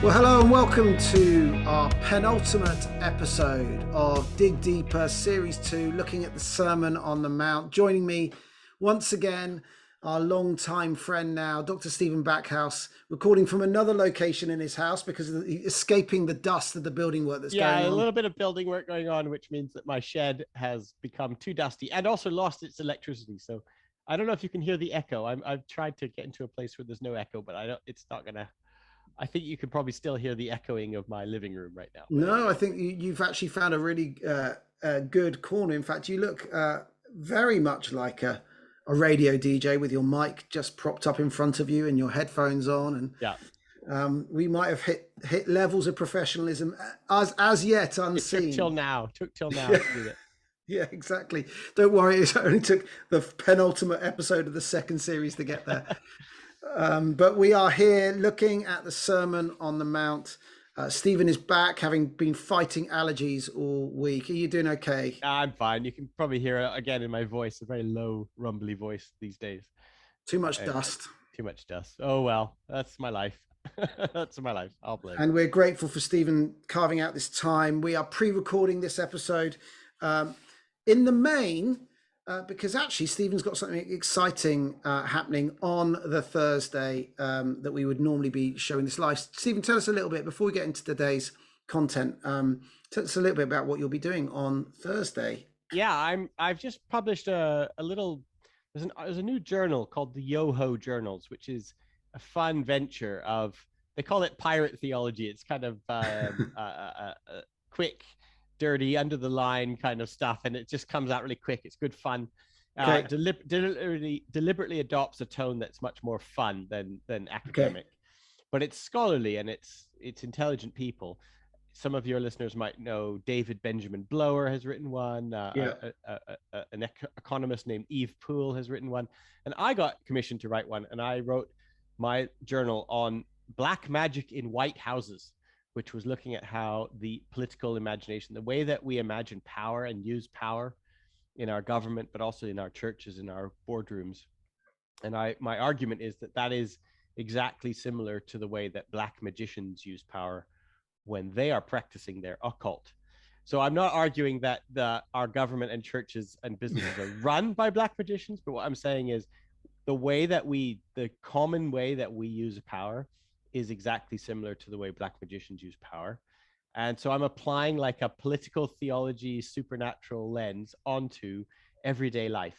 Well, hello and welcome to our penultimate episode of Dig Deeper Series 2, looking at the Sermon on the Mount. Joining me once again, our long-time friend now, Dr. Stephen Backhouse, recording from another location in his house because of escaping the dust of the building work that's going on. Yeah, a little bit of building work going on, which means that my shed has become too dusty and also lost its electricity. So I don't know if you can hear the echo. I've tried to get into a place where there's no echo, but it's not gonna. I think you could probably still hear the echoing of my living room right now. No, anyway. I think you've actually found a really good corner. In fact, you look very much like a radio DJ with your mic just propped up in front of you and your headphones on. And yeah, we might have hit levels of professionalism as yet unseen. It took till now to do it. Yeah, exactly. Don't worry, it only took the penultimate episode of the second series to get there. But we are here looking at the Sermon on the Mount. Stephen is back, having been fighting allergies all week. Are you doing okay? I'm fine. You can probably hear it again in my voice, a very low, rumbly voice these days. Too much dust. Too much dust. Oh, well, that's my life. That's my life. I'll blame. And we're grateful for Stephen carving out this time. We are pre-recording this episode in the main, because actually Stephen's got something exciting happening on the Thursday that we would normally be showing this live. Stephen, tell us a little bit before we get into today's content. Tell us a little bit about what you'll be doing on Thursday. Yeah, I've just published a little. There's a new journal called the Yoho Journals, which is a fun venture of. They call it pirate theology. It's kind of quick, dirty, under the line kind of stuff, and it just comes out really quick. It's good fun. Deliberately adopts a tone that's much more fun than academic, but it's scholarly and it's intelligent people. Some of your listeners might know David Benjamin Blower has written one. An economist named Eve Poole has written one, and I got commissioned to write one, and I wrote my journal on black magic in white houses, which was looking at how the political imagination, the way that we imagine power and use power in our government, but also in our churches, in our boardrooms. And my argument is that is exactly similar to the way that black magicians use power when they are practicing their occult. So I'm not arguing that our government and churches and businesses are run by black magicians, but what I'm saying is the common way that we use power is exactly similar to the way black magicians use power. And so I'm applying like a political theology, supernatural lens onto everyday life.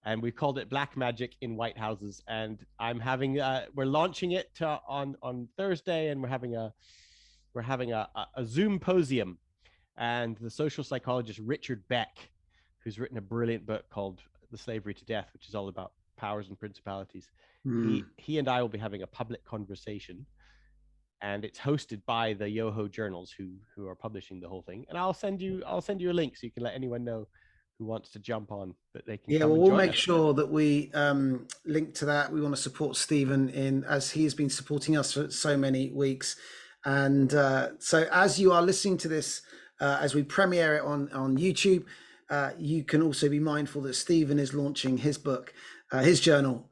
And we called it Black Magic in White Houses. And I'm having, we're launching it on Thursday, and we're having a Zoom-posium. And the social psychologist Richard Beck, who's written a brilliant book called The Slavery to Death, which is all about powers and principalities. He and I will be having a public conversation, and it's hosted by the Yoho Journals who are publishing the whole thing. And I'll send you a link so you can let anyone know who wants to jump on that they can. Yeah, well, we'll make sure that we link to that. We want to support Stephen as he has been supporting us for so many weeks. And so as you are listening to this, as we premiere it on YouTube, you can also be mindful that Stephen is launching his book, his journal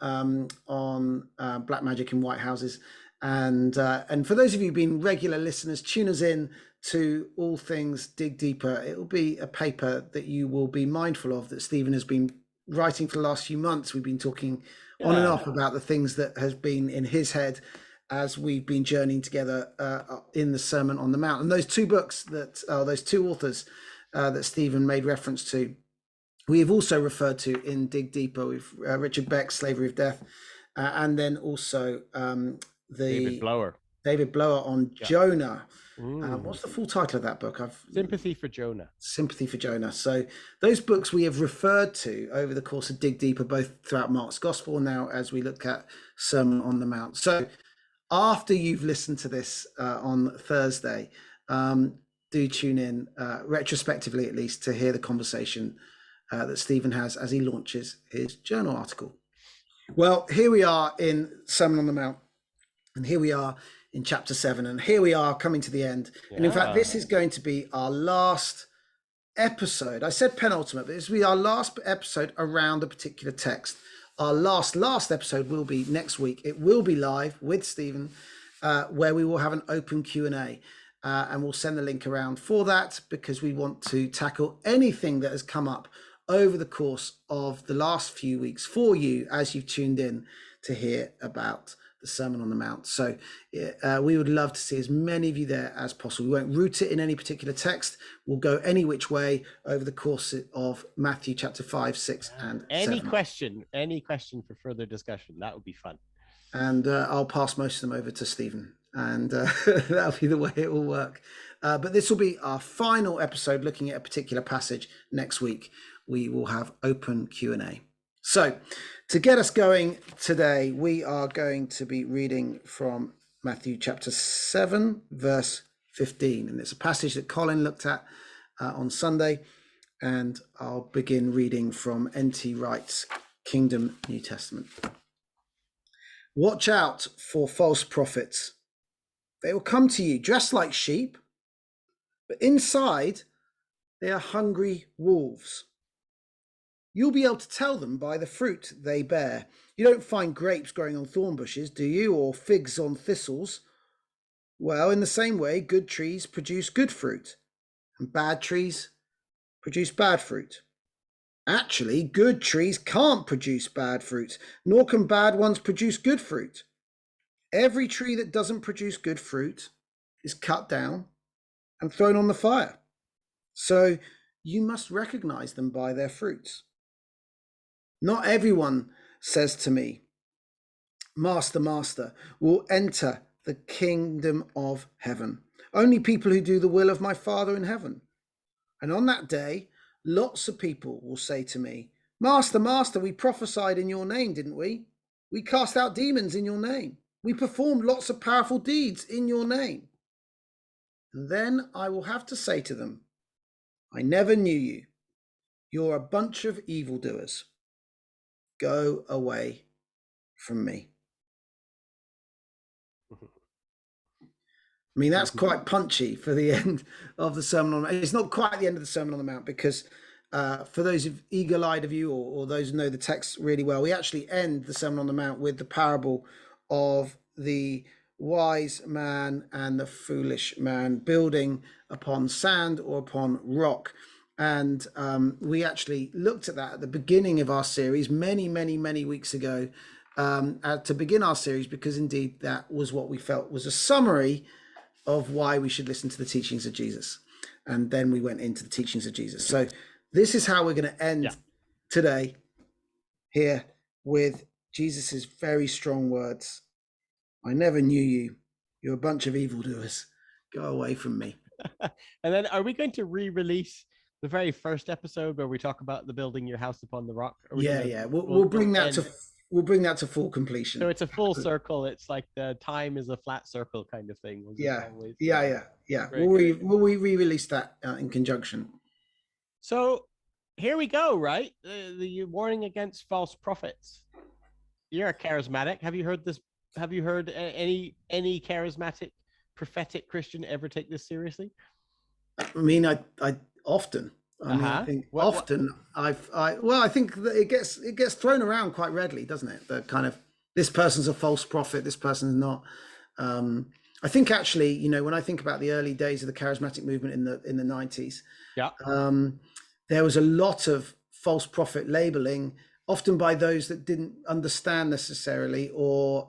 on black magic in white houses. And for those of you who've been regular listeners, tune us in to All Things Dig Deeper. It will be a paper that you will be mindful of that Stephen has been writing for the last few months. We've been talking on and off about the things that has been in his head as we've been journeying together in the Sermon on the Mount. And those two books those two authors that Stephen made reference to, we have also referred to in Dig Deeper with Richard Beck's Slavery of Death, and then also David Blower on Jonah. What's the full title of that book? Sympathy for Jonah. Sympathy for Jonah. So those books we have referred to over the course of Dig Deeper, both throughout Mark's Gospel and now as we look at Sermon on the Mount. So after you've listened to this on Thursday, do tune in retrospectively at least to hear the conversation that Stephen has as he launches his journal article. Well, here we are in Sermon on the Mount, and here we are in chapter 7, and here we are coming to the end. Yeah. And in fact, this is going to be our last episode. I said penultimate, but this will be our last episode around a particular text. Our last episode will be next week. It will be live with Stephen where we will have an open Q&A. And we'll send the link around for that, because we want to tackle anything that has come up over the course of the last few weeks for you as you've tuned in to hear about the Sermon on the Mount. So we would love to see as many of you there as possible. We won't root it in any particular text. We'll go any which way over the course of Matthew chapter 5, 6, and 7. Any question for further discussion, that would be fun. And I'll pass most of them over to Stephen, and that'll be the way it will work. But this will be our final episode looking at a particular passage. Next week we will have open Q&A. So to get us going today, we are going to be reading from Matthew chapter 7, verse 15. And it's a passage that Colin looked at on Sunday. And I'll begin reading from N.T. Wright's Kingdom New Testament. Watch out for false prophets. They will come to you dressed like sheep, but inside they are hungry wolves. You'll be able to tell them by the fruit they bear. You don't find grapes growing on thorn bushes, do you, or figs on thistles? Well, in the same way, good trees produce good fruit, and bad trees produce bad fruit. Actually, good trees can't produce bad fruit, nor can bad ones produce good fruit. Every tree that doesn't produce good fruit is cut down and thrown on the fire. So you must recognize them by their fruits. Not everyone says to me, Master, Master, will enter the kingdom of heaven. Only people who do the will of my Father in heaven. And on that day, lots of people will say to me, Master, Master, we prophesied in your name, didn't we? We cast out demons in your name. We performed lots of powerful deeds in your name. And then I will have to say to them, I never knew you. You're a bunch of evildoers. Go away from me. I mean, that's quite punchy for the end of the Sermon on the Mount. It's not quite the end of the Sermon on the Mount, because for those eagle-eyed of you, or those who know the text really well, we actually end the Sermon on the Mount with the parable of the wise man and the foolish man building upon sand or upon rock. And we actually looked at that at the beginning of our series many weeks ago to begin our series, because indeed that was what we felt was a summary of why we should listen to the teachings of Jesus. And then we went into the teachings of Jesus. So this is how we're going to end today here with Jesus's very strong words. I never knew you. You're a bunch of evildoers. Go away from me. And then are we going to re-release the very first episode where we talk about the building your house upon the rock? We'll bring that to full completion. So it's a full circle. It's like the time is a flat circle kind of thing. Yeah. We'll re-release that in conjunction. So here we go, right? The warning against false prophets. You're a charismatic. Have you heard this? Have you heard any charismatic prophetic Christian ever take this seriously? I mean, I often. I think I think that it gets thrown around quite readily, doesn't it? The kind of, this person's a false prophet, this person's not. I think actually, when I think about the early days of the charismatic movement in the 90s, there was a lot of false prophet labeling, often by those that didn't understand necessarily, or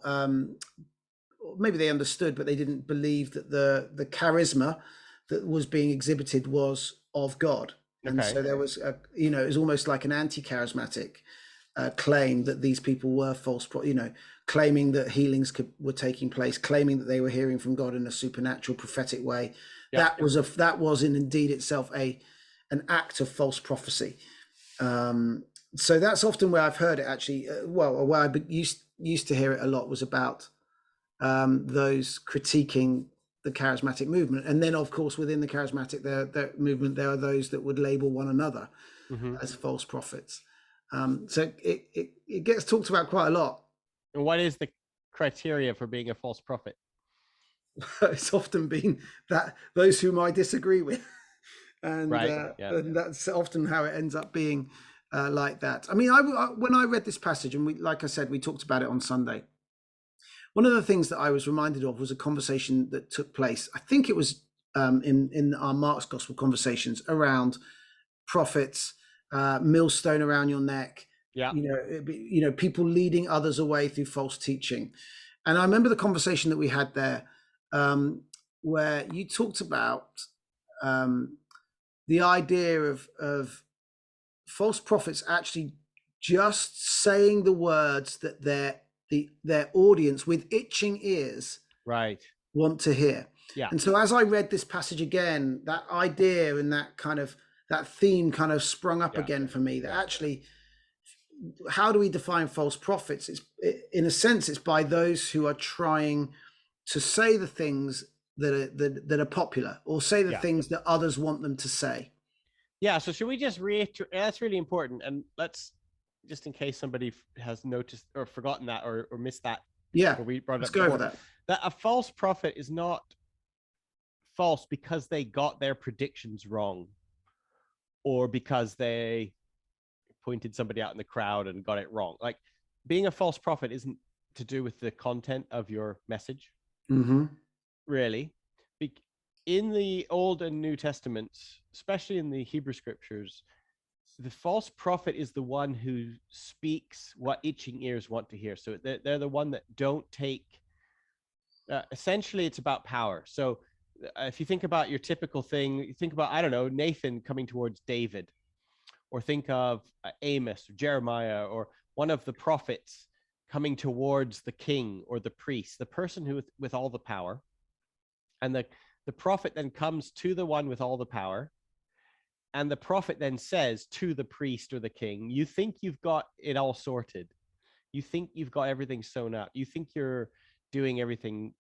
maybe they understood, but they didn't believe that the charisma that was being exhibited was of God. And so there was, it was almost like an anti-charismatic claim that these people were false, claiming that healings were taking place, claiming that they were hearing from God in a supernatural, prophetic way. That was in indeed itself an act of false prophecy. So that's often where I've heard it actually. Where I used to hear it a lot was about those critiquing the charismatic movement. And then of course within the charismatic movement there are those that would label one another as false prophets. So it gets talked about quite a lot. And what is the criteria for being a false prophet? It's often been that those whom I disagree with, and and that's often how it ends up being like that. I mean, when I read this passage, and like I said, we talked about it on Sunday, One of the things that I was reminded of was a conversation that took place. I think it was in our Mark's Gospel conversations around prophets, millstone around your neck. Yeah. People leading others away through false teaching. And I remember the conversation that we had there, where you talked about the idea of false prophets actually just saying the words that their audience with itching ears want to hear. Yeah. And so as I read this passage again, that idea and that theme kind of sprung up again for me, that actually, how do we define false prophets? In a sense, it's by those who are trying to say the things that are popular, or say the things that others want them to say. Yeah. So should we just reiterate? That's really important. And let's, just in case somebody has noticed or forgotten that or missed that. Yeah. We brought let's go over that. That a false prophet is not false because they got their predictions wrong, or because they pointed somebody out in the crowd and got it wrong. Like, being a false prophet isn't to do with the content of your message, really. In the Old and New Testaments, especially in the Hebrew scriptures, the false prophet is the one who speaks what itching ears want to hear. So they're the one that don't take, essentially it's about power. So if you think about your typical thing, you think about, I don't know, Nathan coming towards David, or think of Amos or Jeremiah, or one of the prophets coming towards the king or the priest, the person who with all the power. And the prophet then comes to the one with all the power, and the prophet then says to the priest or the king, you think you've got it all sorted. You think you've got everything sewn up. You think you're doing everything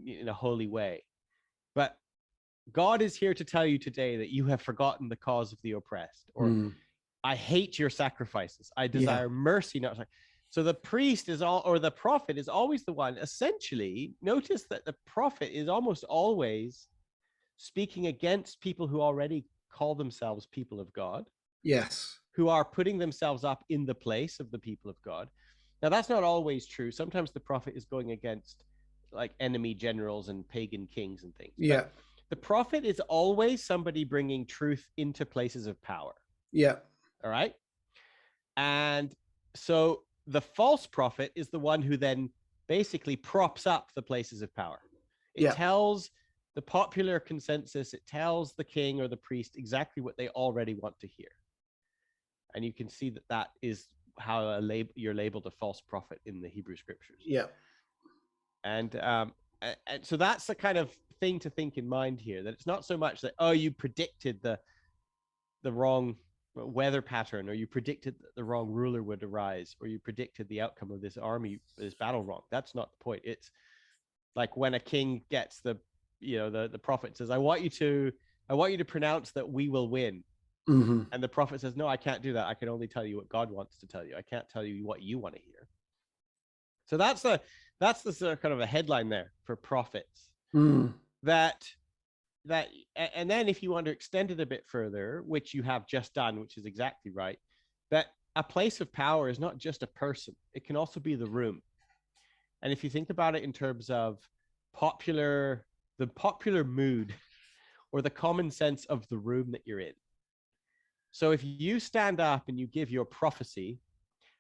in a holy way. But God is here to tell you today that you have forgotten the cause of the oppressed, or I hate your sacrifices. I desire mercy, not sacrifice. So the priest or the prophet is always the one. Essentially, notice that the prophet is almost always speaking against people who already call themselves people of God. Yes. Who are putting themselves up in the place of the people of God. Now, that's not always true. Sometimes the prophet is going against like enemy generals and pagan kings and things. Yeah. But the prophet is always somebody bringing truth into places of power. Yeah. All right. And so the false prophet is the one who then basically props up the places of power. It tells the popular consensus, it tells the king or the priest exactly what they already want to hear. And you can see that that is how you're labeled a false prophet in the Hebrew scriptures. Yeah. And so that's the kind of thing to think in mind here, that it's not so much that, oh, you predicted the wrong weather pattern, or you predicted that the wrong ruler would arise, or you predicted the outcome of this battle wrong. That's not the point. It's like when a king gets the prophet says, I want you to pronounce that we will win. And the prophet says, no, I can't do that. I can only tell you what God wants to tell you. I can't tell you what you want to hear. So that's the sort of kind of a headline there for prophets. And then if you want to extend it a bit further, which you have just done, which is exactly right, that a place of power is not just a person. It can also be the room. And if you think about it in terms of the popular mood or the common sense of the room that you're in. So if you stand up and you give your prophecy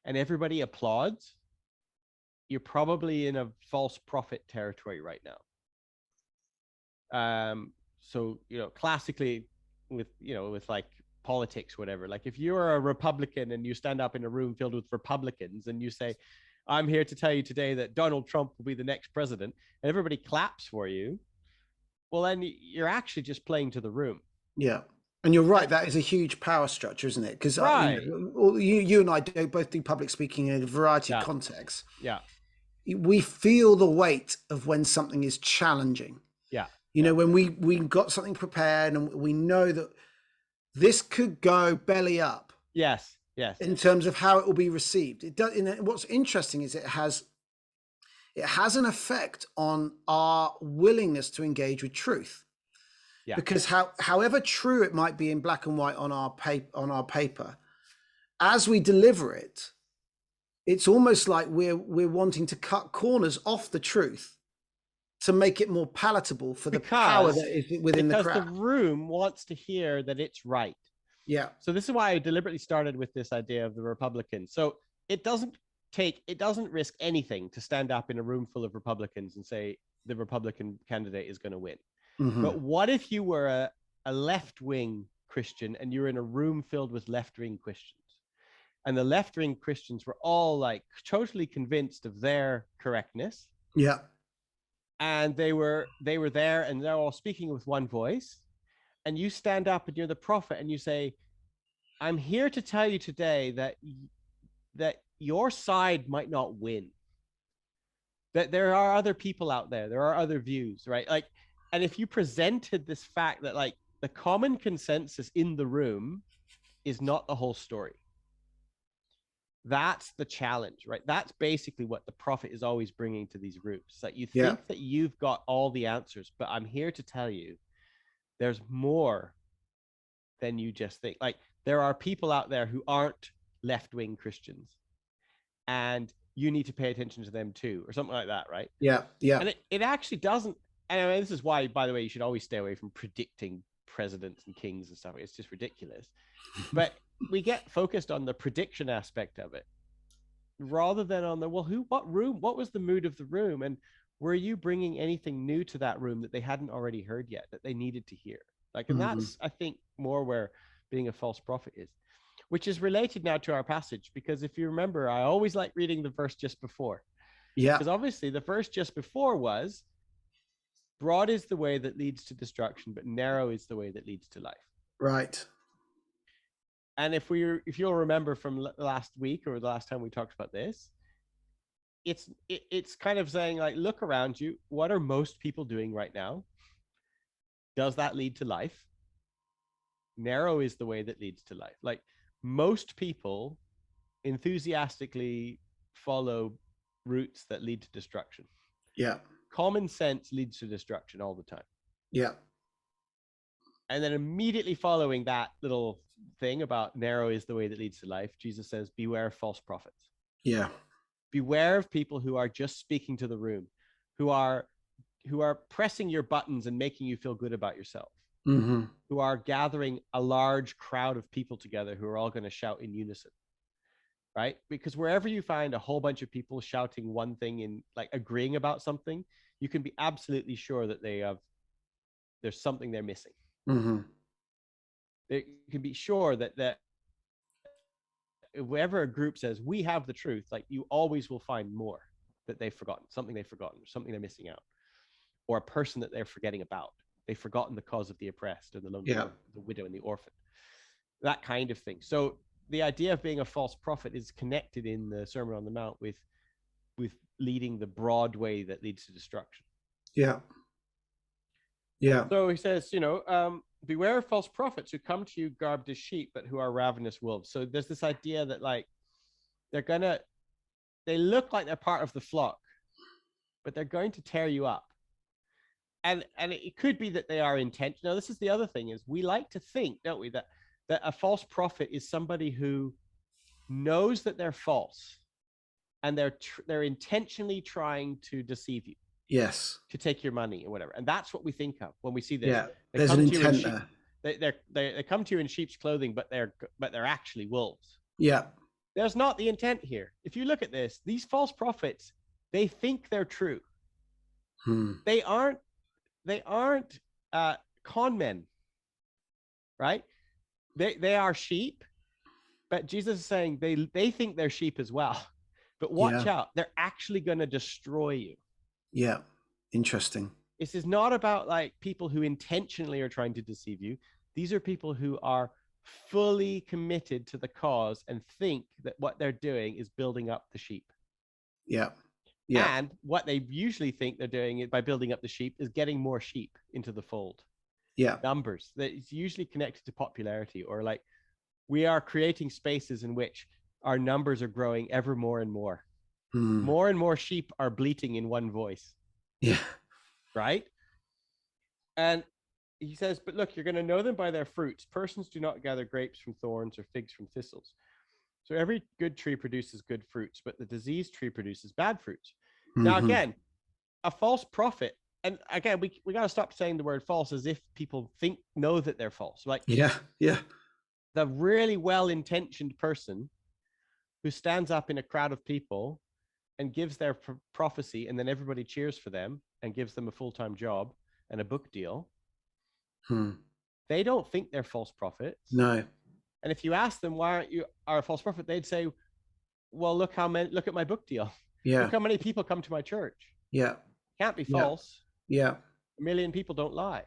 and everybody applauds, you're probably in a false prophet territory right now. So, classically with like politics, whatever, like if you're a Republican and you stand up in a room filled with Republicans and you say, I'm here to tell you today that Donald Trump will be the next president, and everybody claps for you, well, then you're actually just playing to the room. Yeah. And you're right. That is a huge power structure, isn't it? Because you and I both do public speaking in a variety of contexts. Yeah. We feel the weight of when something is challenging. Yeah. When we've got something prepared and we know that this could go belly up. Yes. Yes. In terms of how it will be received. It does. What's interesting is it has an effect on our willingness to engage with truth. Yeah. Because however true it might be in black and white on our paper, as we deliver it, it's almost like we're wanting to cut corners off the truth to make it more palatable for the power because that is within the the crowd. room wants to hear that it's right. Yeah. So this is why I deliberately started with this idea of the Republicans. So it doesn't risk anything to stand up in a room full of Republicans and say the Republican candidate is going to win. Mm-hmm. But what if you were a left-wing Christian and you're in a room filled with left-wing Christians? And the left-wing Christians were all like totally convinced of their correctness. Yeah. And they were there and they're all speaking with one voice. And you stand up and you're the prophet and you say, I'm here to tell you today that your side might not win. That there are other people out there. There are other views, right? Like, and if you presented this fact that like the common consensus in the room is not the whole story. That's the challenge, right? That's basically what the prophet is always bringing to these groups. Like you think that you've got all the answers, but I'm here to tell you there's more than you just think. Like there are people out there who aren't left-wing Christians and you need to pay attention to them too, or something like that, right? Yeah. Yeah. And it actually doesn't. And I mean, this is why, by the way, you should always stay away from predicting presidents and kings and stuff. It's just ridiculous. But we get focused on the prediction aspect of it rather than on the, well, what room, what was the mood of the room? And were you bringing anything new to that room that they hadn't already heard yet, that they needed to hear? Like, and that's, I think, more where being a false prophet is, which is related now to our passage. Because if you remember, I always like reading the verse just before. Yeah. Because obviously the verse just before was, broad is the way that leads to destruction, but narrow is the way that leads to life. Right. And if you'll remember from last week or the last time we talked about this, it's kind of saying like, look around you. What are most people doing right now? Does that lead to life? Narrow is the way that leads to life. Like most people enthusiastically follow routes that lead to destruction. Yeah. Common sense leads to destruction all the time. Yeah. And then immediately following that little thing about narrow is the way that leads to life, Jesus says, beware of false prophets. Yeah. Beware of people who are just speaking to the room, who are pressing your buttons and making you feel good about yourself, who are gathering a large crowd of people together who are all going to shout in unison, right? Because wherever you find a whole bunch of people shouting one thing in like agreeing about something, you can be absolutely sure that there's something they're missing. They can be sure that wherever a group says we have the truth, like you always will find more that they've forgotten, something they've forgotten, or something they're missing out, or a person that they're forgetting about. They've forgotten the cause of the oppressed, or the lonely, the widow, and the orphan. That kind of thing. So the idea of being a false prophet is connected in the Sermon on the Mount with leading the broad way that leads to destruction. Yeah. Yeah. So he says, beware of false prophets who come to you garbed as sheep, but who are ravenous wolves. So there's this idea that like they look like they're part of the flock, but they're going to tear you up. And it could be that they are intentional. This is the other thing, is we like to think, don't we, that a false prophet is somebody who knows that they're false and they're intentionally trying to deceive you. Yes. To take your money or whatever. And that's what we think of when we see this. Yeah. There's an intent there. They come to you in sheep's clothing, but they're actually wolves. Yeah. There's not the intent here. If you look at this, these false prophets, they think they're true. They aren't con men, right? They are sheep, but Jesus is saying they think they're sheep as well. But watch out, they're actually going to destroy you. Yeah. Interesting. This is not about like people who intentionally are trying to deceive you. These are people who are fully committed to the cause and think that what they're doing is building up the sheep. Yeah. Yeah. And what they usually think they're doing by building up the sheep is getting more sheep into the fold. Yeah. Numbers. That is usually connected to popularity, or like we are creating spaces in which our numbers are growing ever more and more. More and more sheep are bleating in one voice. Yeah. Right? And he says, but look, you're going to know them by their fruits. Persons do not gather grapes from thorns or figs from thistles. So every good tree produces good fruits, but the diseased tree produces bad fruits. Now, Mm-hmm. again, a false prophet, and again, we got to stop saying the word false as if people know that they're false. Like, Yeah. Yeah. the really well-intentioned person who stands up in a crowd of people and gives their prophecy, and then everybody cheers for them and gives them a full-time job and a book deal. They don't think they're false prophets. No. And if you ask them, why aren't you a false prophet, they'd say, well, look at my book deal. Yeah. Look how many people come to my church. Yeah. Can't be false. Yeah. 1 million people don't lie.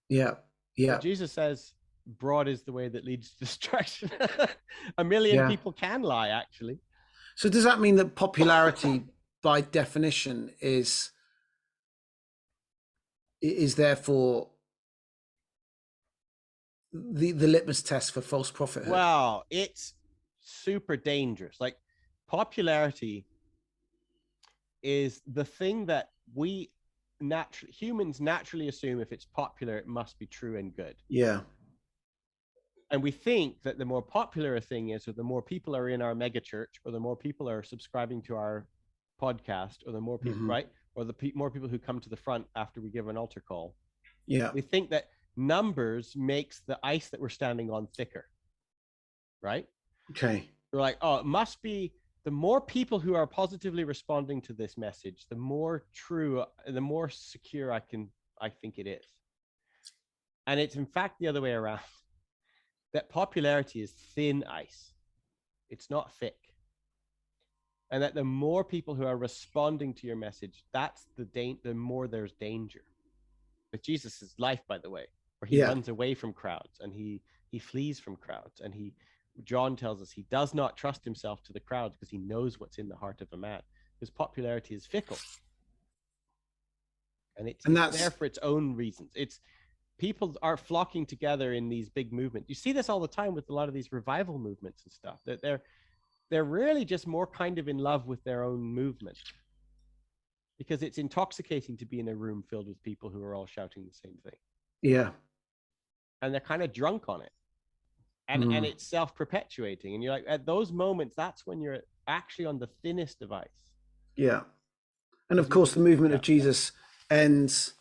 Yeah. Yeah. But Jesus says, broad is the way that leads to destruction. 1 million people can lie, actually. So does that mean that popularity by definition is therefore the litmus test for false prophethood? Well, it's super dangerous. Like, popularity is the thing that humans naturally assume if it's popular, it must be true and good. Yeah. And we think that the more popular a thing is, or the more people are in our mega church, or the more people are subscribing to our podcast, or the more people, right? Or the more people who come to the front after we give an altar call. Yeah. We think that numbers makes the ice that we're standing on thicker, right? Okay. We're like, oh, it must be the more people who are positively responding to this message, the more true, the more secure I think it is. And it's in fact the other way around. That popularity is thin ice. It's not thick. And that the more people who are responding to your message, that's the more there's danger. With Jesus' life, by the way, where he runs away from crowds and he flees from crowds. And John tells us he does not trust himself to the crowds because he knows what's in the heart of a man. His popularity is fickle. And it's there for its own reasons. People are flocking together in these big movements. You see this all the time with a lot of these revival movements and stuff, that they're really just more kind of in love with their own movement, because it's intoxicating to be in a room filled with people who are all shouting the same thing. Yeah. And they're kind of drunk on it. And it's self-perpetuating. And you're like, at those moments, that's when you're actually on the thinnest of ice. Yeah. And of course, the movement of Jesus ends,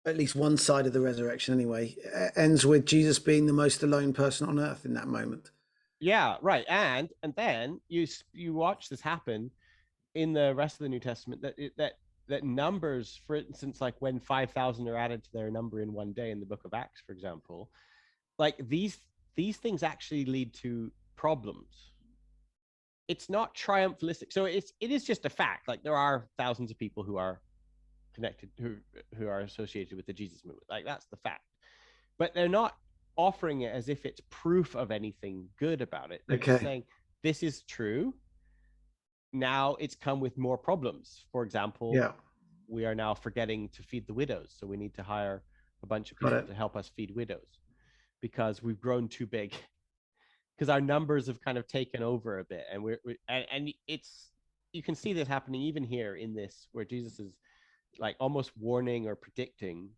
at least one side of the resurrection anyway, ends with Jesus being the most alone person on earth in that moment. Yeah, right. And then you watch this happen in the rest of the New Testament, that numbers, for instance, like when 5,000 are added to their number in one day in the book of Acts, for example, like these things actually lead to problems. It's not triumphalistic. So it is just a fact. Like, there are thousands of people who are connected, who are associated with the Jesus movement. Like, that's the fact. But they're not offering it as if it's proof of anything good about it. They're just saying, this is true. Now it's come with more problems. For example, we are now forgetting to feed the widows. So we need to hire a bunch of people to help us feed widows because we've grown too big, because our numbers have kind of taken over a bit. And you can see this happening even here in this, where Jesus is like almost warning or predicting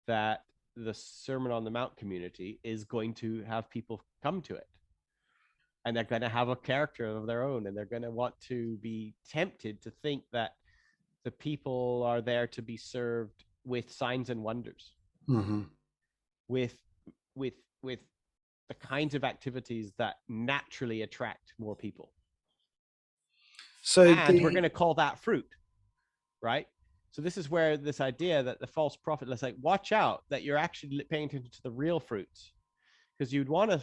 that the Sermon on the Mount community is going to have people come to it. And they're going to have a character of their own, and they're going to want to be tempted to think that the people are there to be served with signs and wonders, with the kinds of activities that naturally attract more people. And we're going to call that fruit, right? So this is where this idea that the false prophet, let's like, watch out that you're actually paying attention to the real fruits, because you'd want to.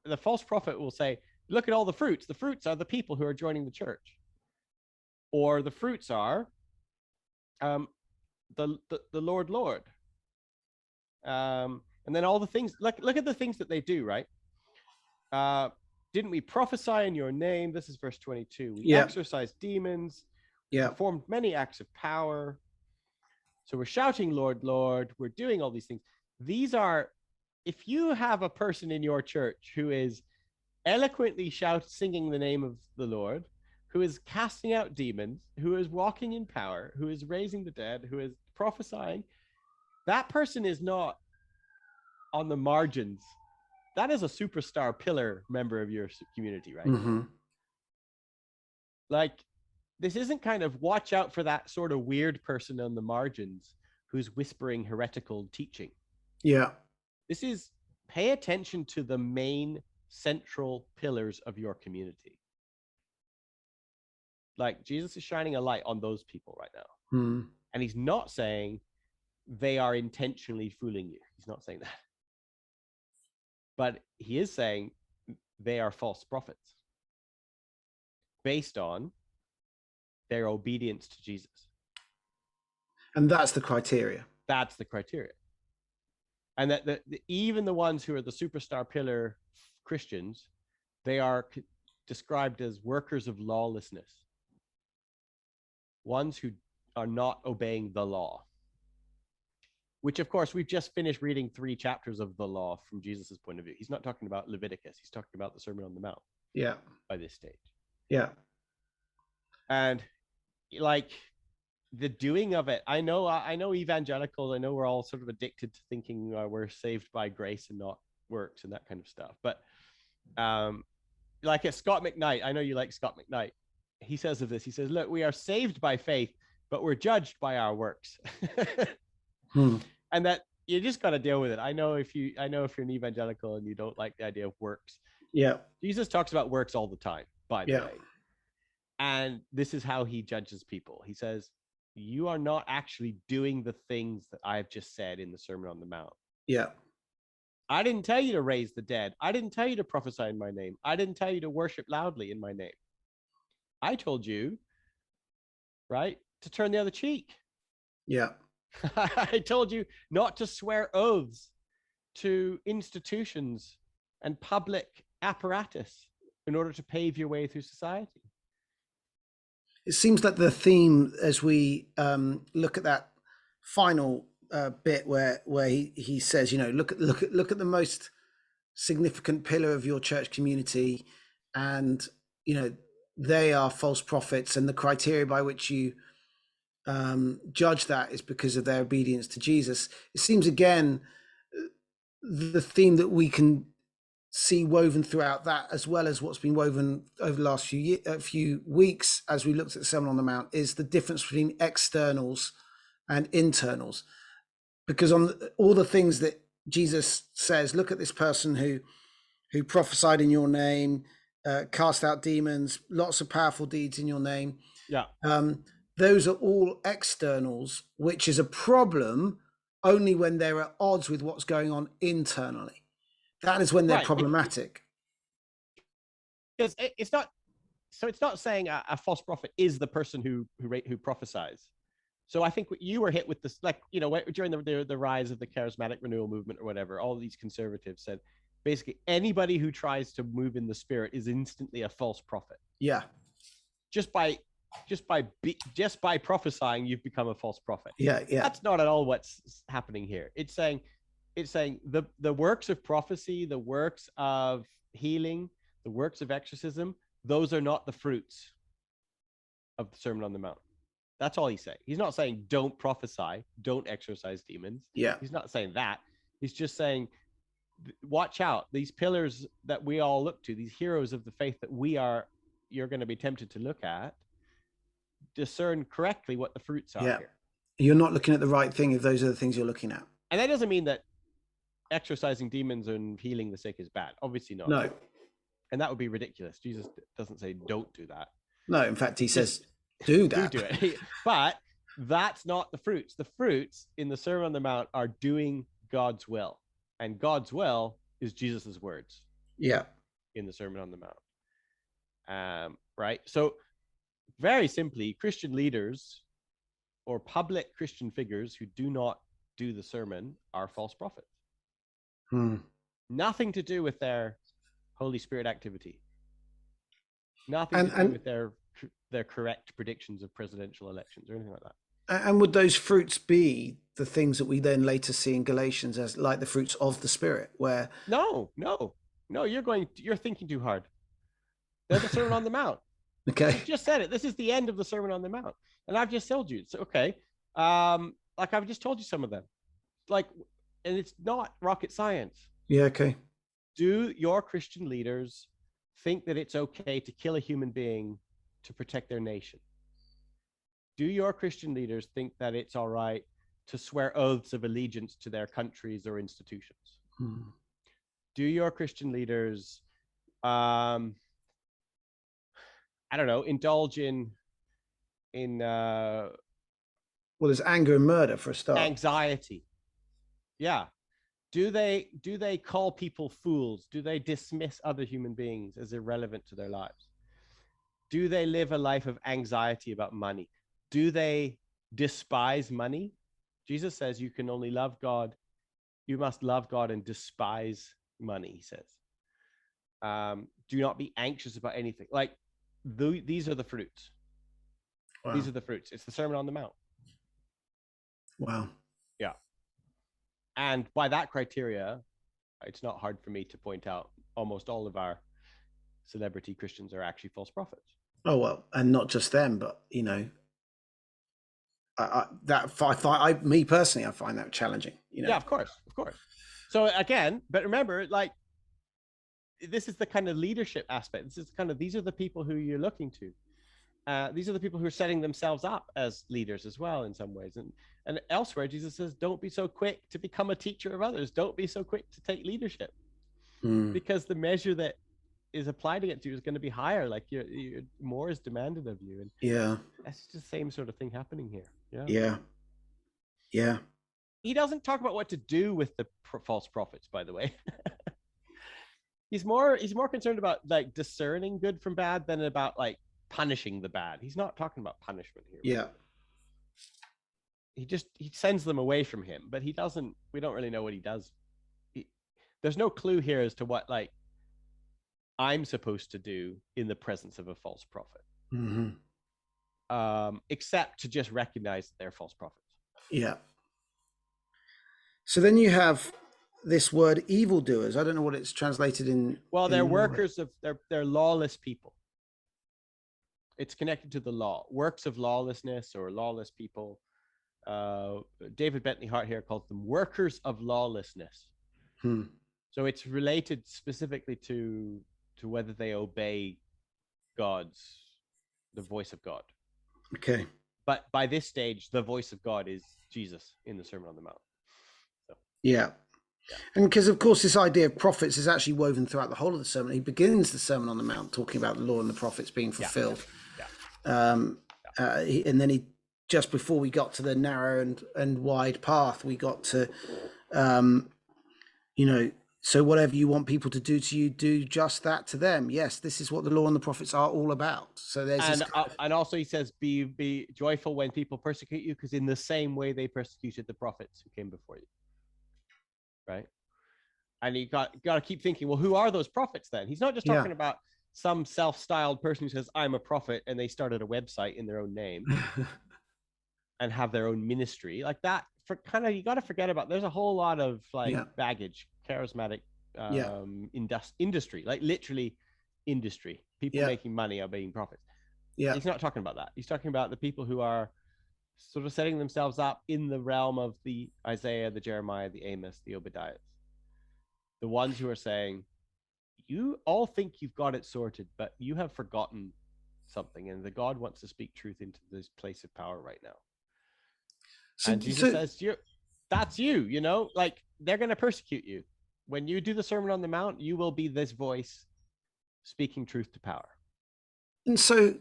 The false prophet will say, look at all the fruits. The fruits are the people who are joining the church, or the fruits are the Lord. And then all the things. Look at the things that they do, right? Didn't we prophesy in your name? This is verse 22. We exorcised demons. Performed many acts of power. So we're shouting, Lord, Lord. We're doing all these things. These are, if you have a person in your church who is eloquently singing the name of the Lord, who is casting out demons, who is walking in power, who is raising the dead, who is prophesying, that person is not on the margins. that is a superstar pillar member of your community, right? Mm-hmm. Like, this isn't kind of watch out for that sort of weird person on the margins who's whispering heretical teaching. Yeah. This is pay attention to the main central pillars of your community. Like, Jesus is shining a light on those people right now. Mm. And he's not saying they are intentionally fooling you. He's not saying that. But he is saying they are false prophets based on their obedience to Jesus. And that's the criteria. That's the criteria. And that even the ones who are the superstar pillar Christians, they are described as workers of lawlessness. Ones who are not obeying the law. Which, of course, we've just finished reading 3 chapters of the law from Jesus' point of view. He's not talking about Leviticus. He's talking about the Sermon on the Mount. Yeah. By this stage. Yeah. And like the doing of it, I know evangelicals, I know we're all sort of addicted to thinking we're saved by grace and not works and that kind of stuff. But like at Scott McKnight, I know you like Scott McKnight. He says of this, he says, look, we are saved by faith, but we're judged by our works. And that you just got to deal with it. I know if you're an evangelical and you don't like the idea of works. Yeah. Jesus talks about works all the time, by the way. And this is how he judges people. He says, you are not actually doing the things that I've just said in the Sermon on the Mount. Yeah. I didn't tell you to raise the dead. I didn't tell you to prophesy in my name. I didn't tell you to worship loudly in my name. I told you, right, to turn the other cheek. Yeah. I told you not to swear oaths to institutions and public apparatus in order to pave your way through society. It seems like the theme as we look at that final bit where he says, you know, look at the most significant pillar of your church community, and you know they are false prophets, and the criteria by which you judge that is because of their obedience to Jesus. It seems again the theme that we can see woven throughout that, as well as what's been woven over the last few weeks as we looked at the Sermon on the Mount, is the difference between externals and internals. Because on all the things that Jesus says, look at this person who prophesied in your name, cast out demons, lots of powerful deeds in your name. Yeah. Those are all externals, which is a problem only when they're at odds with what's going on internally. That is when they're problematic. Because it's not saying a false prophet is the person who prophesies. So I think you were hit with this, like, you know, during the rise of the charismatic renewal movement or whatever, all these conservatives said basically anybody who tries to move in the spirit is instantly a false prophet. Yeah. Just by prophesying, you've become a false prophet. Yeah. That's not at all what's happening here. It's saying the works of prophecy, the works of healing, the works of exorcism, those are not the fruits of the Sermon on the Mount. That's all he's saying. He's not saying don't prophesy, don't exorcise demons. Yeah. He's not saying that. He's just saying, watch out. These pillars that we all look to, these heroes of the faith that you're going to be tempted to look at, discern correctly what the fruits are here. You're not looking at the right thing if those are the things you're looking at. And that doesn't mean that exorcising demons and healing the sick is bad. Obviously not. No. And that would be ridiculous. Jesus doesn't say don't do that. No, in fact, he says do that. Do it. But that's not the fruits. The fruits in the Sermon on the Mount are doing God's will. And God's will is Jesus's words. Yeah. In the Sermon on the Mount. Right? So very simply, Christian leaders or public Christian figures who do not do the sermon are false prophets. Nothing to do with their Holy Spirit activity. Nothing to do with their correct predictions of presidential elections or anything like that. And would those fruits be the things that we then later see in Galatians as like the fruits of the Spirit, where No, you're thinking too hard. There's a Sermon on the Mount. Okay. You just said it. This is the end of the Sermon on the Mount. And I've just told you. It's okay. Like I've just told you some of them. Like, and it's not rocket science. Yeah, okay. Do your Christian leaders think that it's okay to kill a human being to protect their nation? Do your Christian leaders think that it's all right to swear oaths of allegiance to their countries or institutions? Do your Christian leaders, I don't know, indulge in Well, there's anger and murder for a start. anxiety? Yeah. Do they call people fools? Do they dismiss other human beings as irrelevant to their lives? Do they live a life of anxiety about money? Do they despise money? Jesus says you can only love God. You must love God and despise money, he says. Do not be anxious about anything. Like, these are the fruits. Wow. These are the fruits. It's the Sermon on the Mount. Wow. Yeah. And by that criteria, it's not hard for me to point out almost all of our celebrity Christians are actually false prophets. Oh, well, and not just them, but, you know, me personally, I find that challenging. You know? Yeah, of course. So again, but remember, like, this is the kind of leadership aspect. This is kind of, these are the people who you're looking to. These are the people who are setting themselves up as leaders as well in some ways. And elsewhere, Jesus says, don't be so quick to become a teacher of others. Don't be so quick to take leadership. Because the measure that is applied against you is going to be higher. Like, you're more is demanded of you. And yeah, that's just the same sort of thing happening here. Yeah. He doesn't talk about what to do with the false prophets, by the way. He's more concerned about, like, discerning good from bad than about, like, punishing the bad. He's not talking about punishment here. Yeah. He sends them away from him, but we don't really know what he does. There's no clue here as to what, like, I'm supposed to do in the presence of a false prophet. Except to just recognize that they're false prophets. Yeah. So then you have this word evildoers. I don't know what it's translated in. Well, they're workers of, they're lawless people. It's connected to the law, works of lawlessness or lawless people. David Bentley Hart here calls them workers of lawlessness. So it's related specifically to whether they obey the voice of God. Okay. But by this stage, the voice of God is Jesus in the Sermon on the Mount. So. Yeah. And because, of course, this idea of prophets is actually woven throughout the whole of the sermon. He begins the Sermon on the Mount talking about the law and the prophets being fulfilled. And then he, just before we got to the narrow and wide path, we got to, you know, so whatever you want people to do to you, do just that to them. Yes, this is what the law and the prophets are all about. So there's and also he says, be joyful when people persecute you, because in the same way they persecuted the prophets who came before you. Right? And you got to keep thinking, well, who are those prophets then? He's not just talking about some self-styled person who says, I'm a prophet, and they started a website in their own name and have their own ministry. Like that, you got to forget about, there's a whole lot of baggage, charismatic industry, like literally industry. People making money are being prophets. Yeah. He's not talking about that. He's talking about the people who are sort of setting themselves up in the realm of the Isaiah, the Jeremiah, the Amos, the Obadiahs. The ones who are saying, you all think you've got it sorted, but you have forgotten something, and the God wants to speak truth into this place of power right now. And Jesus says, that's you, you know, like, they're going to persecute you. When you do the Sermon on the Mount, you will be this voice speaking truth to power. And so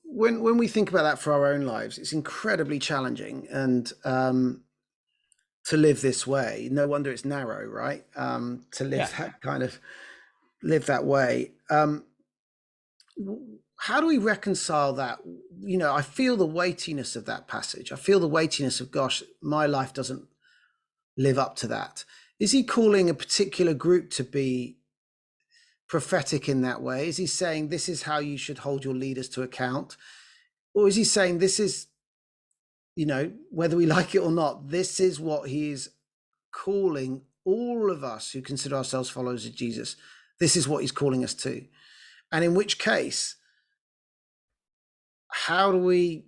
when we think about that for our own lives, it's incredibly challenging and to live this way. No wonder it's narrow, right? To live that kind of live that way. How do we reconcile that? You know, I feel the weightiness of that passage. I feel the weightiness of, gosh, my life doesn't live up to that. Is he calling a particular group to be prophetic in that way? Is he saying this is how you should hold your leaders to account? Or is he saying this is, you know, whether we like it or not, this is what he is calling all of us who consider ourselves followers of Jesus. This is what he's calling us to. And in which case, how do we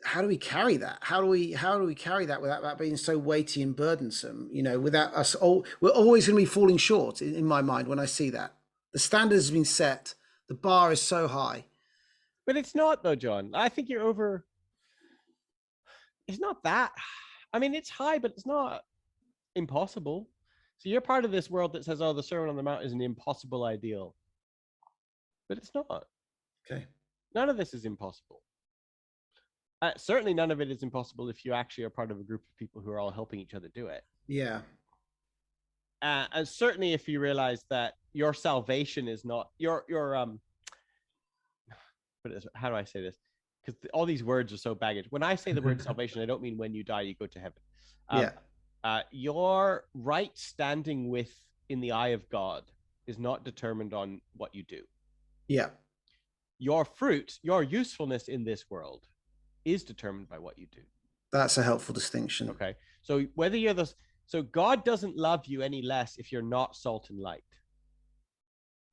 how do we carry that? How do we carry that without that being so weighty and burdensome? You know, without us, we're always going to be falling short in my mind when I see that. The standard has been set. The bar is so high. But it's not though, John. I think you're over. It's not that. I mean, it's high, but it's not impossible. So you're part of this world that says, "Oh, the Sermon on the Mount is an impossible ideal," but it's not. Okay. None of this is impossible. Certainly, none of it is impossible if you actually are part of a group of people who are all helping each other do it. Yeah. And certainly, if you realize that your salvation is not your how do I say this? Because all these words are so baggage. When I say the word salvation, I don't mean when you die you go to heaven. Your right standing with in the eye of God is not determined on what you do. Yeah. Your fruit, your usefulness in this world is determined by what you do. That's a helpful distinction. Okay. So whether you're so God doesn't love you any less if you're not salt and light.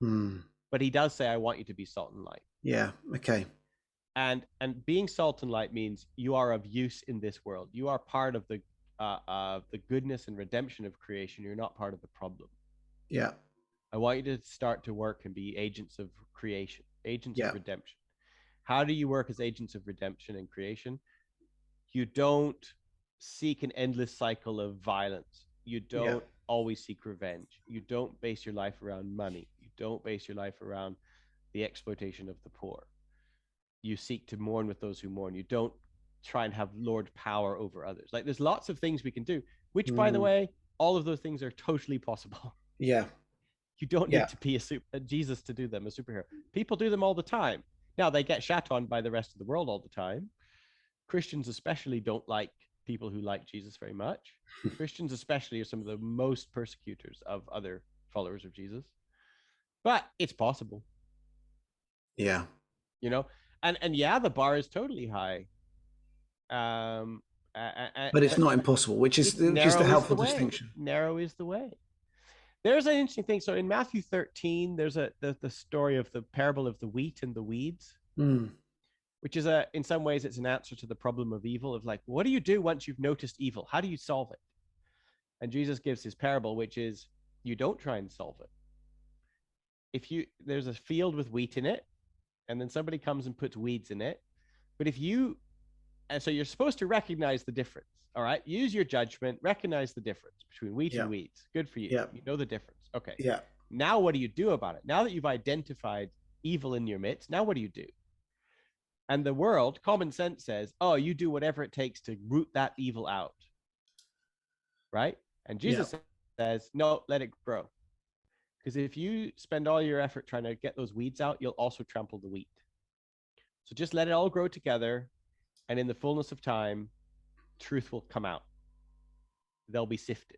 But he does say, I want you to be salt and light. Yeah. Okay. And being salt and light means you are of use in this world. You are part of the goodness and redemption of creation. You're not part of the problem. Yeah. I want you to start to work and be agents of creation, agents of redemption. How do you work as agents of redemption and creation? You don't seek an endless cycle of violence. You don't always seek revenge. You don't base your life around money. You don't base your life around the exploitation of the poor. You seek to mourn with those who mourn. You don't try and have Lord power over others. Like there's lots of things we can do, which by the way, all of those things are totally possible. Yeah. You don't need to be a Jesus to do them, a superhero. People do them all the time. Now, they get shat on by the rest of the world all the time. Christians especially don't like people who like Jesus very much. Christians especially are some of the most persecutors of other followers of Jesus. But it's possible. Yeah. You know, and yeah, the bar is totally high. But it's not impossible, which is the helpful distinction. Narrow is the way. There's an interesting thing. So in Matthew 13, there's the story of the parable of the wheat and the weeds, which is in some ways it's an answer to the problem of evil, of like, what do you do once you've noticed evil? How do you solve it? And Jesus gives his parable, which is you don't try and solve it. There's a field with wheat in it, and then somebody comes and puts weeds in it. But so you're supposed to recognize the difference. All right. Use your judgment, recognize the difference between wheat and weeds. Good for you. Yeah. You know the difference. Okay. Yeah. Now what do you do about it? Now that you've identified evil in your midst, now what do you do? And the world, common sense says, oh, you do whatever it takes to root that evil out. Right? And Jesus says, no, let it grow. Because if you spend all your effort trying to get those weeds out, you'll also trample the wheat. So just let it all grow together. And in the fullness of time, truth will come out. They'll be sifted.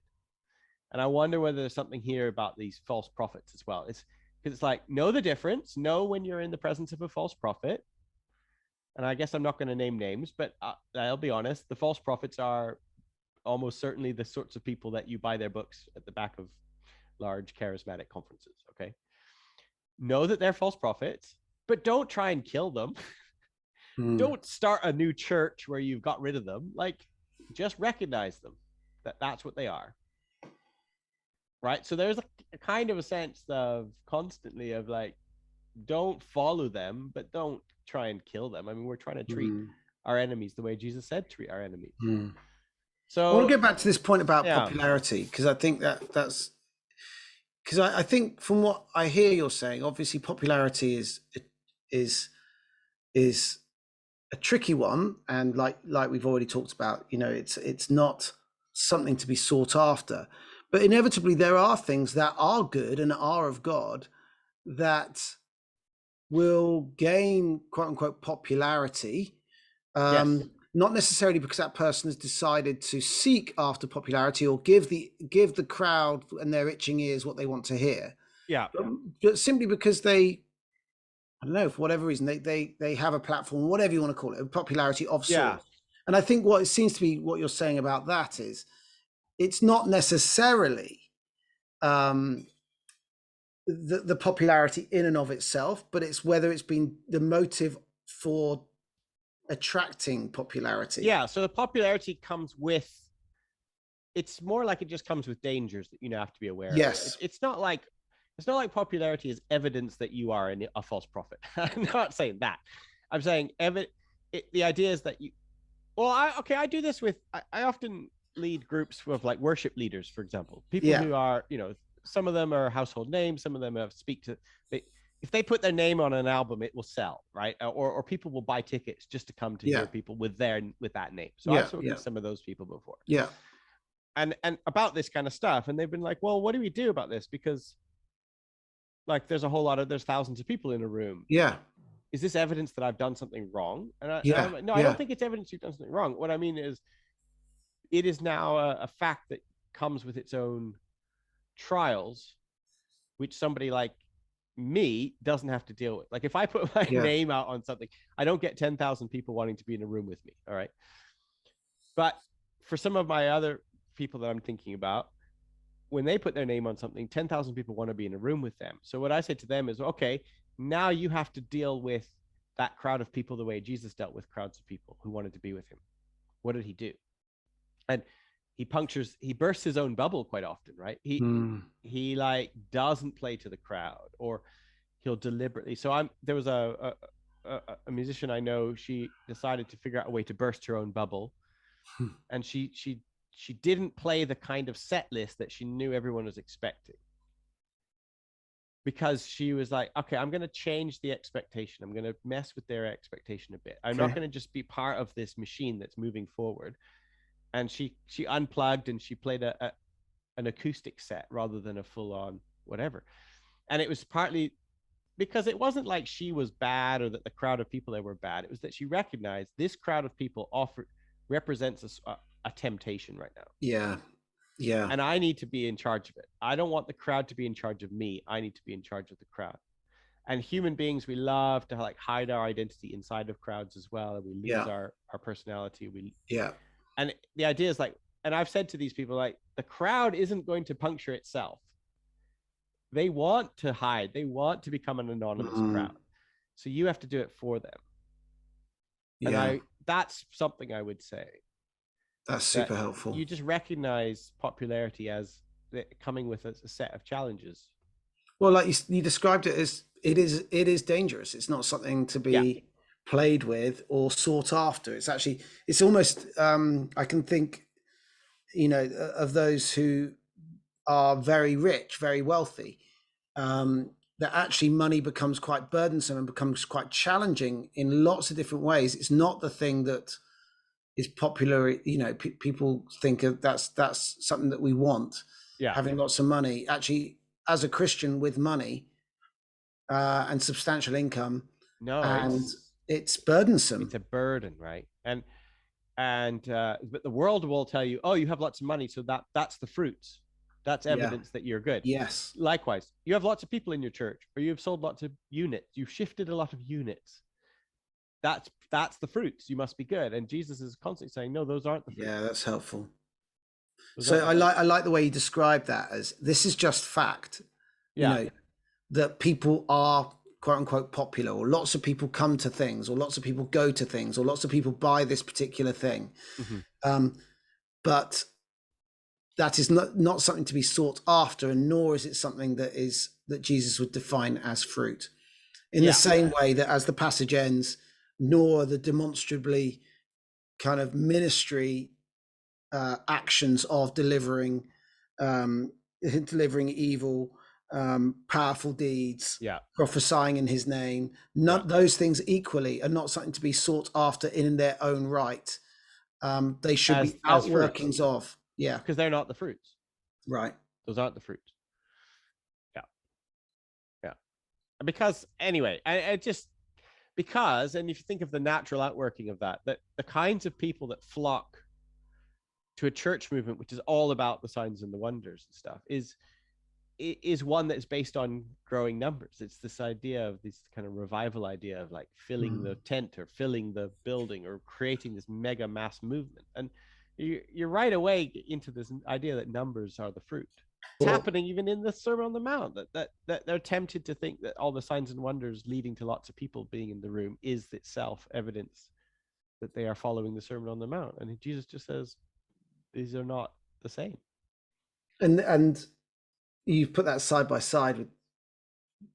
And I wonder whether there's something here about these false prophets as well. It's because it's like, know the difference. Know when you're in the presence of a false prophet. And I guess I'm not going to name names, but I'll be honest. The false prophets are almost certainly the sorts of people that you buy their books at the back of large charismatic conferences. Okay. Know that they're false prophets, but don't try and kill them. Don't start a new church where you've got rid of them. Like, just recognize them, that's what they are. Right? So there's a kind of a sense of constantly of like, don't follow them, but don't try and kill them. I mean, we're trying to treat our enemies the way Jesus said treat our enemies. So I want to get back to this point about popularity, because I think that's because I think from what I hear you're saying, obviously popularity is a tricky one, and like we've already talked about, you know, it's not something to be sought after, but inevitably there are things that are good and are of God that will gain quote unquote popularity, not necessarily because that person has decided to seek after popularity or give the crowd and their itching ears what they want to hear, but simply because they, I don't know, for whatever reason, they have a platform, whatever you want to call it, a popularity of sorts. And I think what it seems to be what you're saying about that is it's not necessarily the popularity in and of itself, but it's whether it's been the motive for attracting popularity. Yeah, so the popularity comes with, it's more like it just comes with dangers that you have to be aware of. Yes. It's not like popularity is evidence that you are a false prophet. I'm not saying that. I'm saying the idea is that you. Well, I do this with. I often lead groups with like worship leaders, for example, people Yeah. who are, some of them are household names, some of them speak to. If they put their name on an album, it will sell, right? Or people will buy tickets just to come to Yeah. hear people with that name. So I've Yeah. spoken Yeah. to some of those people before. Yeah. And about this kind of stuff, and they've been like, well, what do we do about this? Because like there's thousands of people in a room. Yeah. Is this evidence that I've done something wrong? Yeah. No, I Yeah. don't think it's evidence you've done something wrong. What I mean is, it is now a fact that comes with its own trials, which somebody like me doesn't have to deal with. Like if I put my Yeah. name out on something, I don't get 10,000 people wanting to be in a room with me. All right. But for some of my other people that I'm thinking about, when they put their name on something, 10,000 people want to be in a room with them. So what I said to them is, okay, now you have to deal with that crowd of people the way Jesus dealt with crowds of people who wanted to be with him. What did he do? And he bursts his own bubble quite often, right? He like doesn't play to the crowd, or he'll deliberately. So there was a musician I know, she decided to figure out a way to burst her own bubble. And she didn't play the kind of set list that she knew everyone was expecting, because she was like, okay, I'm going to change the expectation. I'm going to mess with their expectation a bit. I'm not going to just be part of this machine that's moving forward. And she unplugged and she played an acoustic set rather than a full on whatever. And it was partly because it wasn't like she was bad or that the crowd of people there were bad. It was that she recognized this crowd of people represents a temptation right now. Yeah. Yeah. And I need to be in charge of it. I don't want the crowd to be in charge of me. I need to be in charge of the crowd. And human beings, we love to like hide our identity inside of crowds as well. And we lose our personality. And the idea is like, and I've said to these people, like, the crowd isn't going to puncture itself. They want to hide. They want to become an anonymous crowd. So you have to do it for them. And that's something I would say. That's super helpful. You just recognize popularity as coming with a set of challenges. Well, like you described it as, it is dangerous. It's not something to be played with or sought after. It's almost, I can think, of those who are very rich, very wealthy, that actually money becomes quite burdensome and becomes quite challenging in lots of different ways. It's not the thing that is popular. People think of that's something that we want. Having lots of money. Actually, as a Christian with money and substantial income, it's burdensome. It's a burden, right? And but the world will tell you, oh, you have lots of money, so that's the fruits. That's evidence that you're good. Yes. Likewise, you have lots of people in your church, or you've sold lots of units. You've shifted a lot of units. That's the fruits. You must be good. And Jesus is constantly saying, no, those aren't the fruits. Yeah, that's helpful. So I like the way you describe that as, this is just fact. That people are quote unquote popular, or lots of people come to things, or lots of people go to things, or lots of people buy this particular thing. But that is not something to be sought after, and nor is it something that Jesus would define as fruit. In the same way that, as the passage ends, nor the demonstrably kind of ministry actions of delivering evil, powerful deeds, prophesying in his name, those things equally are not something to be sought after in their own right. They should be outworkings of, because they're not the fruits, right? Those aren't the fruits. Because anyway, and if you think of the natural outworking of that the kinds of people that flock to a church movement which is all about the signs and the wonders and stuff is one that is based on growing numbers. It's this idea of this kind of revival idea of like filling the tent or filling the building or creating this mega mass movement. And you're right away into this idea that numbers are the fruit. It's happening even in the Sermon on the Mount, that they're tempted to think that all the signs and wonders leading to lots of people being in the room is itself evidence that they are following the Sermon on the Mount. And Jesus just says, these are not the same. And you put that side by side with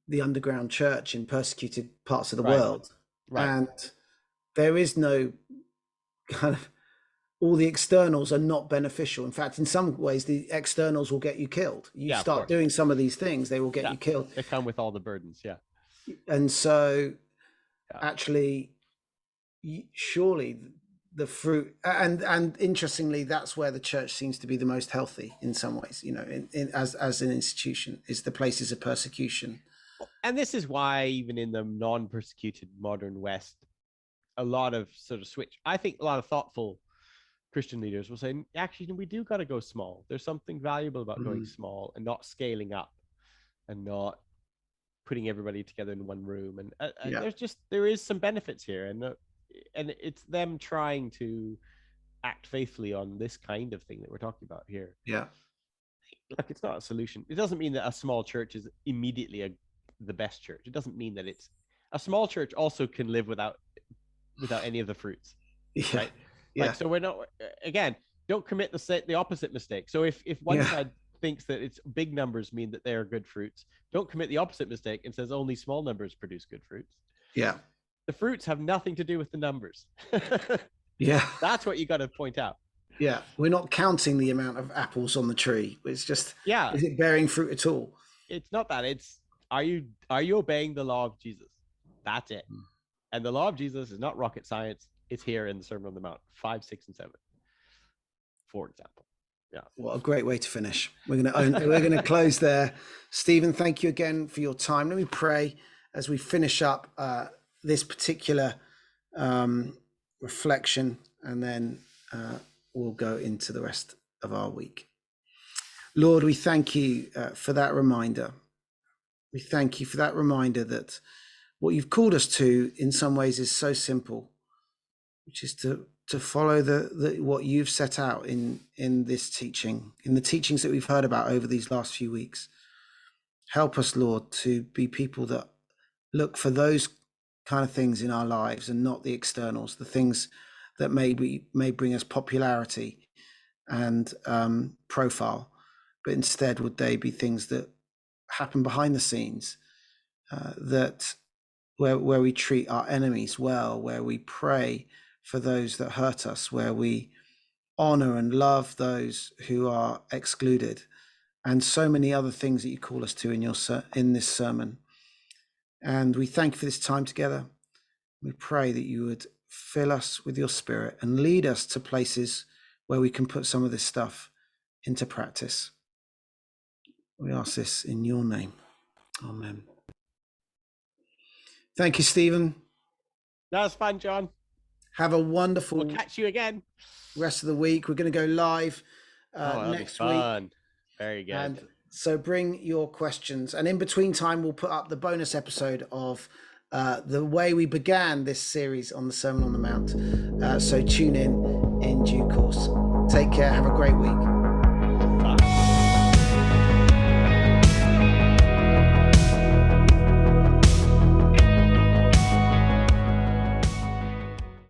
the underground church in persecuted parts of the world. Right. And there is no kind of, all the externals are not beneficial. In fact, in some ways, the externals will get you killed. You start doing some of these things, they will get you killed. They come with all the burdens. Yeah. And so actually, surely the fruit, and interestingly, that's where the church seems to be the most healthy in some ways, you know, as an institution, is the places of persecution. And this is why even in the non-persecuted modern West, a lot of sort of switch, I think a lot of thoughtful Christian leaders will say, actually, we do got to go small. There's something valuable about going small and not scaling up and not putting everybody together in one room. And there is some benefits here. And it's them trying to act faithfully on this kind of thing that we're talking about here. Yeah. Look, it's not a solution. It doesn't mean that a small church is immediately the best church. It doesn't mean that a small church also can live without any of the fruits. Yeah. Right? Like, so we're not, again, don't commit the opposite mistake. So if one side thinks that it's big numbers mean that they are good fruits, don't commit the opposite mistake and says only small numbers produce good fruits. Yeah. The fruits have nothing to do with the numbers. Yeah. That's what you got to point out. Yeah. We're not counting the amount of apples on the tree. It's just, is it bearing fruit at all? It's not that. It's, are you obeying the law of Jesus? That's it. And the law of Jesus is not rocket science. It's here in the Sermon on the Mount, 5, 6, and 7, for example. Yeah. What a great way to finish. We're going to close there. Stephen, thank you again for your time. Let me pray as we finish up this particular reflection, and then we'll go into the rest of our week. Lord, we thank you for that reminder. We thank you for that reminder that what you've called us to in some ways is so simple, which is to follow the what you've set out in this teaching, in the teachings that we've heard about over these last few weeks. Help us, Lord, to be people that look for those kind of things in our lives and not the externals, the things that may bring us popularity and profile, but instead would they be things that happen behind the scenes, that where we treat our enemies well, where we pray for those that hurt us, where we honor and love those who are excluded, and so many other things that you call us to in this sermon. And we thank you for this time together. We pray that you would fill us with your Spirit and lead us to places where we can put some of this stuff into practice. We ask this in your name. Amen. Thank you, Stephen. That was fun, John. Have a wonderful We'll catch you again rest of the week. We're going to go live next week. Very good. And so bring your questions. And in between time, we'll put up the bonus episode of the way we began this series on the Sermon on the Mount. So tune in due course. Take care. Have a great week.